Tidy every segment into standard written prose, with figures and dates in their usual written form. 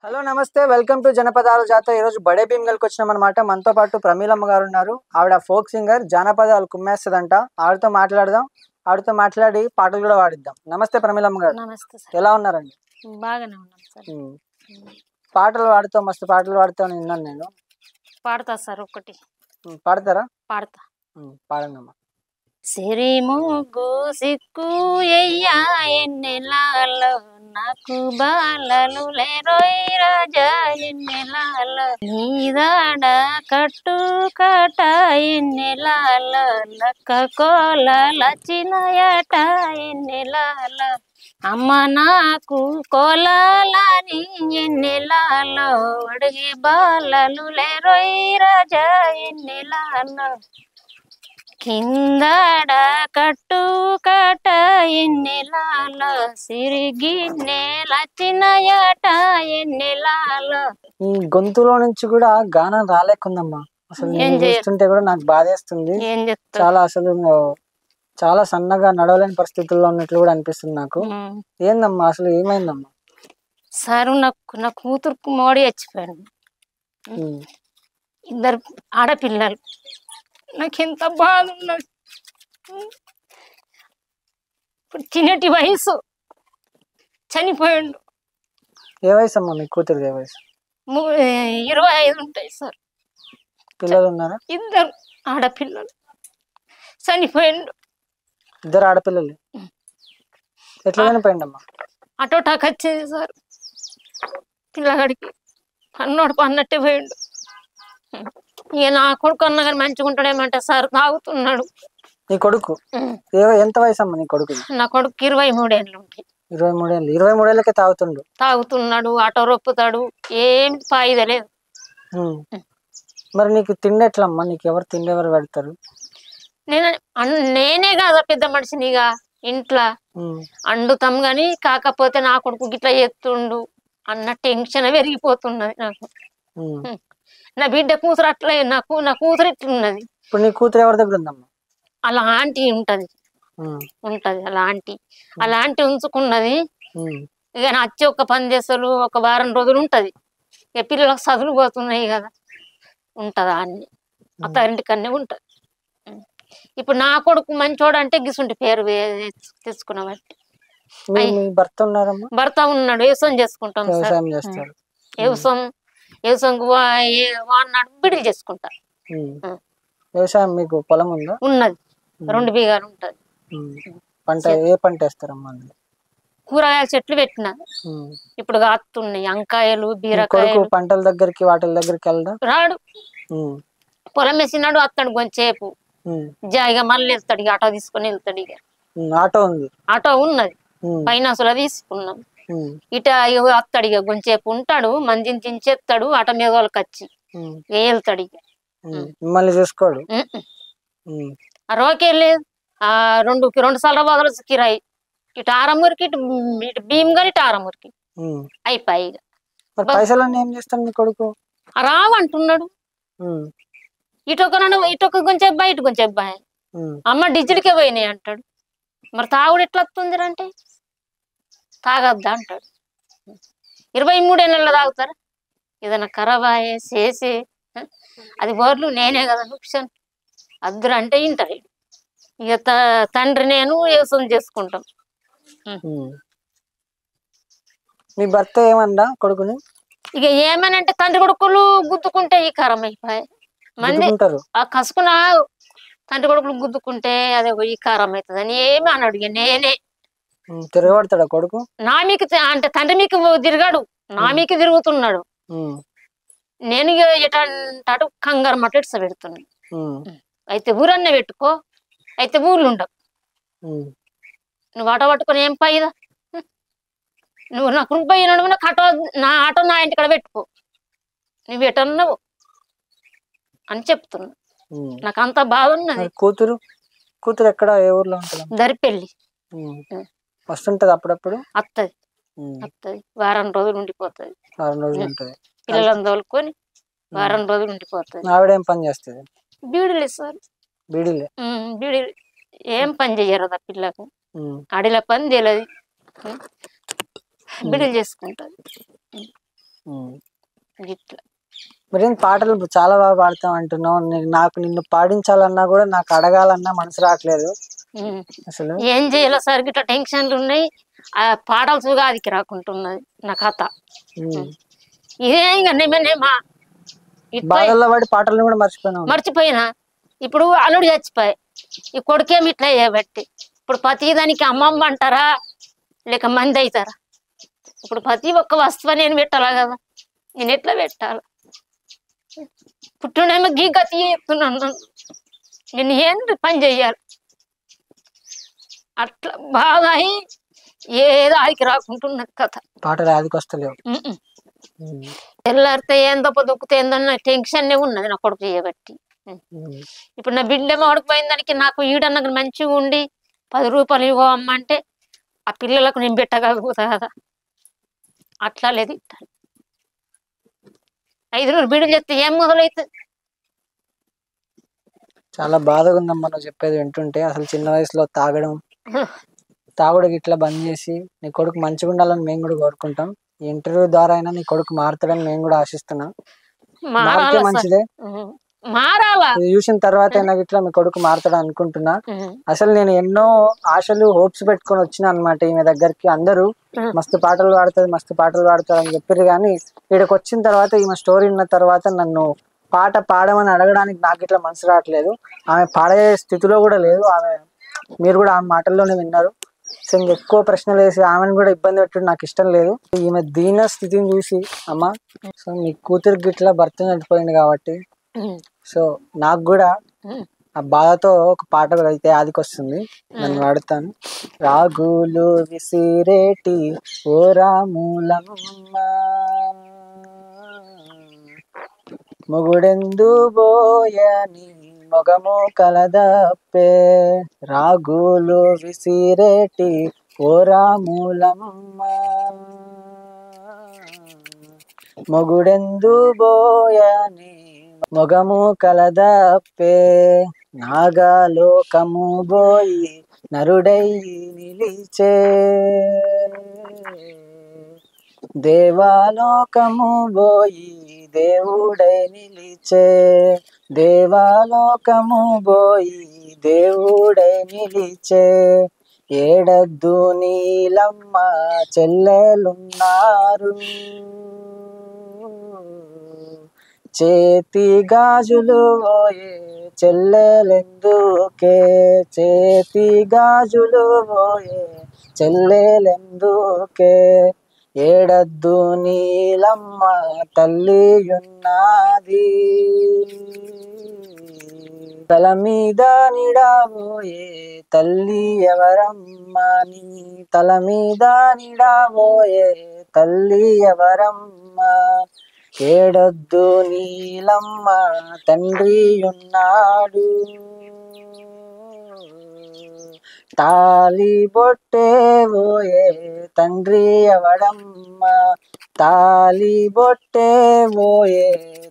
Hello నమస్తే welcome to జనపదాల జాతర. ఈరోజు బడే భీమ్గల్కి వచ్చినామన్నమాట. మనతో పాటు ప్రమీలమ్మ గారు ఉన్నారు. ఆవిడ ఫోక్ సింగర్, జానపదాలు కుమ్మేస్తుందంట. ఆవిడతో మాట్లాడదాం. ఆవిడతో మాట్లాడి పాటలు కూడా పాడిద్దాం. నమస్తే ప్రమీలమ్మ గారు. నమస్తే సార్. ఎలా ఉన్నారండి? బాగానే ఉన్నాం సార్. పాటలు పాడుతావు, మస్తు పాటలు పాడుతావు విన్నాను నేను. పాడతా సార్. ఒకటి పాడతారా? పాడతా. పాడండమ్మా. సిరిముగ్గు సిక్కు ఎయ్యా ఎన్నెలాలో నాకు బాలలు లేరోయ్ రాజా ఎన్నెలాలో నీదాడ కట్టు కట ఎన్నెలాలో లక్క కోల లచ్చినయట ఎన్నెలాలో అమ్మ నాకు కోలాలని ఎన్నెలాలో అడిగే బాలలు లేరోయ్ రాజా ఎన్నెలాలో కిందడ కట్టు కట ఎన్నెలాలో సిరిగి నేలచ్చినయట ఎన్నెలాలో. ఈ గొంతులో నుంచి కూడా గానం రాలేకుందమ్మా. అసలు నేను చూస్తుంటే కూడా నాకు బాధేస్తుంది. చాలా అసలు చాలా సన్నగా నడవలేని పరిస్థితుల్లో ఉన్నట్లు కూడా అనిపిస్తుంది నాకు. ఏందమ్మా అసలు ఏమైందమ్మా? సారు నా కూతురుకు మోడీ చచ్చిపోయాడు. ఇద్దరు ఆడపిల్లలు. నాకు ఎంత బాధ ఉన్నది. ఇప్పుడు చిన్నటి వయసు చనిపోయాడు. ఏ వయసు అమ్మా మీ కూతురు? ఏ వయసు? 25 ఉంటాయి సార్. పిల్లలు ఉన్నారా? ఇద్దరు ఆడపిల్లలు చనిపోయాడు. ఇద్దరు ఆడపిల్లలు ఎట్లా చనిపోయిండమ్మా? అటోటాక్ వచ్చింది సార్. పిల్లగాడికి పన్నోడు పన్నట్టే పోయిండు. ఇక నా కొడుకు అన్న కానీ మంచిగా ఉంటాడేమంటే సార్ తాగుతున్నాడు. నీ కొడుకు ఎంత వయసు అమ్మా నీ కొడుకు? నా కొడుకు 23 ఏళ్ళు ఉంటాయి. 23 ఏళ్ళు. 23 ఏళ్ళకే తాగుతున్నాడు. ఆటో రొప్పుతాడు. ఏం ఫాయిదా లేదు. మరి నీకు తిండి ఎట్లమ్మా? నీకు ఎవరు తిండి ఎవరు పెడతారు? నేనే కాదా పెద్ద మనిషినిగా ఇంట్లో అండుతాం గాని, కాకపోతే నా కొడుకు గిట్లా చేస్తుండు అన్న టెన్షన్ పెరిగిపోతున్నది నాకు. నా బిడ్డ కూతురు అట్లా నా కూతురు ఇట్లున్నది. ఇప్పుడు నీ కూతురు ఎవరి దగ్గర ఉందమ్మా? అలా ఆంటీ ఉంటది. అలా ఆంటీ ఉంచుకున్నది. ఇక నచ్చి ఒక 10 దేశాలు ఒక వారం రోజులు ఉంటది. ఇక పిల్లలకు చదువులు పోతున్నాయి కదా, ఉంటదా అన్ని అత్తారింటికన్నీ ఉంటది. ఇప్పుడు నా కొడుకు మంచోడు అంటే గిసుంటి పేరు తెచ్చుకున్న బట్టి. భర్త ఉన్నాడు. వ్యవసాయం చేసుకుంటాం సార్. వ్యవసాయం వాడినాడు బిడిలు చేసుకుంటా. వ్యవసాయం మీకు పొలం ఉందా? ఉన్నది. 2 బిఘాలు ఉంటది. పంట ఏ పంట వేస్తారమ్మా? కూరగాయల చెట్లు పెట్టిన. ఇప్పుడు కాస్తున్నాయి వంకాయలు, బీరకాయలు. పంటల దగ్గరికి వాటి దగ్గరికి వెళ్దా? రాడు. పొలం వేసినాడు అత్తడు కొంచెంసేపు జాయిగా మళ్ళీ వెళ్తాడు. ఇక ఆటో తీసుకొని వెళ్తాడు. ఇక ఆటో ఉన్నది. ఫైనాన్సులో తీసుకున్నాం. ఇట అత్తడు. ఇక కొంచెంసేపు ఉంటాడు. మందిని దించేస్తాడు. ఆటో మీద వాళ్ళకి వచ్చి వెళ్తాడు. ఇక మళ్ళీ చూసుకోడు. రోకే లేదు. 2 సార్లు బదులు కిరాయి. ఇటు ఆరమూరికి ఇటు భీమ్గల్ ఇటు ఆరమూరికి అయిపోయి. పైసలన్నీ ఏం చేస్తాడు నీ కొడుకు? రావంటున్నాడు. ఇటొక కొంచెం అబ్బాయి ఇటు కొంచెం అబ్బాయి. అమ్మ డిజిల్కే పోయినాయి అంటాడు. మరి తాగుడు ఎట్లా వస్తుంది అంటే తాగద్దా అంటాడు. 23 ఏళ్ళలో తాగుతారా? ఏదైనా ఖరాబ్ అయ్యే చేసి అది బోర్లు నేనే కదా నుక్షన్ అద్దరు అంటే ఇంటారు. ఇక తండ్రి నేను వ్యవసాయం చేసుకుంటాం. మీ భర్త ఏమన్నా కొడుకుని? ఇక ఏమనంటే తండ్రి కొడుకులు గుద్దుకుంటే ఈ కారం అయిపోయి మంది ఆ కసుకున్న తండ్రి కొడుకులు గుద్దుకుంటే అదే ఈ కారం అవుతుంది అని ఏమి అన్నాడు. ఇక నేనే తిరగబడతాడా కొడుకు? నా మీకు అంటే తండ్రి మీకు తిరగాడు, నా మీకు తిరుగుతున్నాడు. నేను ఎటు కంగారు మట్టు ఇట్స పెడుతున్నాను. అయితే ఊరన్న పెట్టుకో, అయితే ఊర్లు ఉండవు. నువ్వు ఆటో పట్టుకొని ఏం పైదా? నువ్వు నాకు రూపాయి నాకు ఆటో నా ఇంటికాడ పెట్టుకో, నువ్వు ఎటన్నావు అని చెప్తున్నా. నాకు అంత బాధ ఉన్నది. కూతురు ఎక్కడ? ఏ ఊర్లో ఉంటుంది? దరిపెల్లి. వస్తుంటది అప్పుడప్పుడు? వస్తుంది. వారం రోజులు ఉండిపోతుంది. పిల్లలను తోలుకొని వారం రోజులు ఉండిపోతుంది. ఆవిడేం పని చేస్తుంది? బీడీలు సార్. బీడీలు ఏం పని చెయ్యరు ఆ పిల్లకు. అడిల పని తెలియదు. బిడీలు చేసుకుంటది. ఇట్లా మరి పాటలు చాలా బాగా పాడతాం అంటున్నావు. నాకు నిన్ను పాడించాలన్నా కూడా నాకు అడగాలన్నా మనసు రావట్లేదు అసలు. ఏం చేయాలో సార్ ఇట్లా టెన్షన్లు ఉన్నాయి. ఆ పాటలు సుగాదికి రాకుంటున్నది నా కథ. ఇదే ఇంకా బాధల్లో పడి పాటలు కూడా మర్చిపోయినా. ఇప్పుడు అల్లుడు చచ్చిపోయి ఈ కొడుకేమి ఇట్లా చేయబట్టి ఇప్పుడు ప్రతి దానికి అమ్మమ్మ అంటారా లేక మంది అవుతారా? ఇప్పుడు ప్రతి ఒక్క వస్తువు నేను పెట్టాలా కదా, నేను ఎట్లా పెట్టాలి? పుట్టినేమో గీ గతి చెప్తున్నాను, నేను ఏం పని చెయ్యాలి? అట్లా బాగా ఏదో ఆదికి రాకుంటున్నది కథ. పాటలు ఆదికి వస్తలేవు. తెల్లారితే ఏందో దొక్కుతే ఏందన్న టెన్షన్ ఉన్నది నా కొడుకు చేయబట్టి. ఇప్పుడు నా బిడ్డ ఓడిపోయిన దానికి నాకు ఈడన్న మంచిగా ఉండి 10 రూపాయలు ఇవ్వ అమ్మ అంటే ఆ పిల్లలకు నేను పెట్టగలుగుతా కదా. అట్లా లేదు. 5 రోజులు బిడ్డలు చెప్తే ఏం మొదలవుతుంది? చాలా బాధగా ఉందమ్మా నువ్వు చెప్పేది వింటుంటే. అసలు చిన్న వయసులో తాగుడు ఇట్లా బంద్ చేసి నీ కొడుకు మంచిగా ఉండాలని మేము కూడా కోరుకుంటాం. ఈ ఇంటర్వ్యూ ద్వారా అయినా నీ కొడుకు మారుతాడని మేము కూడా ఆశిస్తున్నాం. మారితే మంచిదే. ఇది చూసిన తర్వాత అయినా ఇట్లా మీ కొడుకు మారుతాడు అనుకుంటున్నా. అసలు నేను ఎన్నో ఆశలు హోప్స్ పెట్టుకొని వచ్చినా అనమాట ఈమె దగ్గరికి. అందరూ మస్తు పాటలు పాడతారు అని చెప్పారు. కానీ ఇక్కడికి వచ్చిన తర్వాత ఈమె స్టోరీ విన్న తర్వాత నన్ను పాట పాడమని అడగడానికి నాకు ఇట్లా మనసు రావట్లేదు. ఆమె పాడే స్థితిలో కూడా లేదు. మీరు కూడా ఆమె మాటల్లోనే విన్నారు. సో ఇంకెక్కువ ప్రశ్నలు వేసి ఆమెను కూడా ఇబ్బంది పెట్టడం నాకు ఇష్టం లేదు. ఈమె దీన స్థితిని చూసి అమ్మ, సో మీ కూతురికి ఇట్లా భర్త చనిపోయింది కాబట్టి సో నాకు కూడా ఆ బాధతో ఒక పాట అయితే ఆదికి వస్తుంది, నన్ను వాడుతాను. రాగులు విసిరేటి ఓ రాములమ్మ, మొగుడెందు బోయని మొగము కలదప్పే. రాగులు విసిరేటి ఓ రాములమ్మ, మొగుడెందు బోయని మొగము కలదప్పే. నాగలోకము బోయి నరుడై నిలిచే, దేవాలోకము బోయి దేవుడై నిలిచే. దేవాలోకము బోయి దేవుడై నిలిచే. ఏడద్దు నీలమ్మ చెల్లెలున్నారు, చేతి గాజులు పోయే చెల్లెలెందుకే. చేతి గాజులు పోయే చెల్లెలెందుకే. ఏడద్దు నీలమ్మ తల్లియున్నది, తల మీద నిడబోయే తల్లి ఎవరమ్మా. నీ తల మీద నిడబోయే తల్లి ఎవరమ్మా. ఏడొద్దు నీలమ్మ తండ్రి ఉన్నాడు, తాలి బొట్టే పోయే తండ్రి ఎవడమ్మా. తాలి బొట్టే పోయే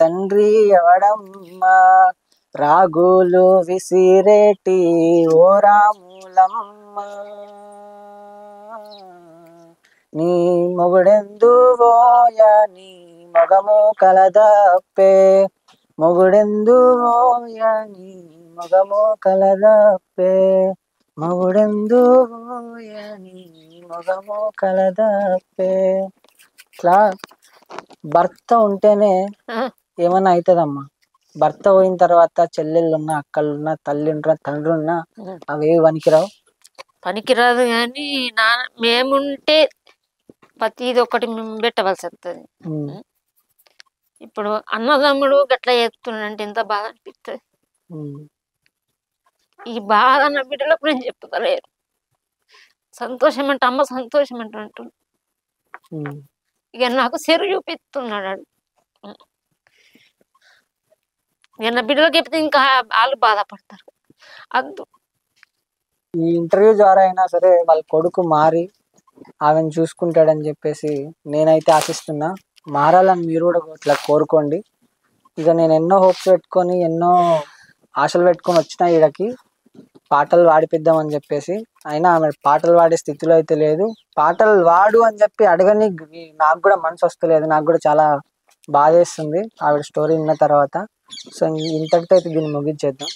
తండ్రి ఎవడమ్మా. రాగులు విసిరేటి ఓ రాములమ్మ, నీ మొగుడెందు పోయని మొగము కలదప్పే. మొగుడెందు పోయని మొగము కలదప్పే. మొగుడెందు పోయని మొగము కలదప్పే. ఇట్లా భర్త ఉంటేనే ఏమన్నా అవుతుందమ్మా. భర్త పోయిన తర్వాత చెల్లెళ్ళున్నా, అక్కలున్నా, తల్లిండ్రా, తండ్రున్నా అవేవి పనికిరాదు. కానీ మేముంటే ప్రతిది ఒకటి మేము పెట్టవలసి వస్తుంది. ఇప్పుడు అన్నదమ్ముడు గట్లా చేస్తున్నాడంటే ఎంత బాధ అనిపిస్తుంది. ఈ బాధ నా బిడ్డలకు నేను చెప్తలేరు. సంతోషం అంటే అమ్మ సంతోషం అంటే అంటున్నా. ఇక నాకు చెరు చూపిస్తున్నాడు. ఇక నా బిడ్డలకు చెప్తే ఇంకా వాళ్ళు బాధపడతారు. అందు ఈ ఇంటర్వ్యూ ద్వారా అయినా సరే వాళ్ళ కొడుకు మారి ఆమెను చూసుకుంటాడని చెప్పేసి నేనైతే ఆశిస్తున్నా. మారాలని మీరు కూడా ఇట్లా కోరుకోండి. ఇక నేను ఎన్నో హోప్స్ పెట్టుకొని ఎన్నో ఆశలు పెట్టుకొని వచ్చిన ఈడకి పాటలు పాడిపిద్దామని చెప్పేసి, అయినా ఆమె పాటలు పాడే స్థితిలో అయితే లేదు. పాటలు వాడు అని చెప్పి అడగని నాకు కూడా మనసు వస్తలేదు. నాకు కూడా చాలా బాధేస్తుంది ఆవిడ స్టోరీ విన్న తర్వాత. సో ఇంతటితో అయితే దీన్ని ముగించేద్దాం.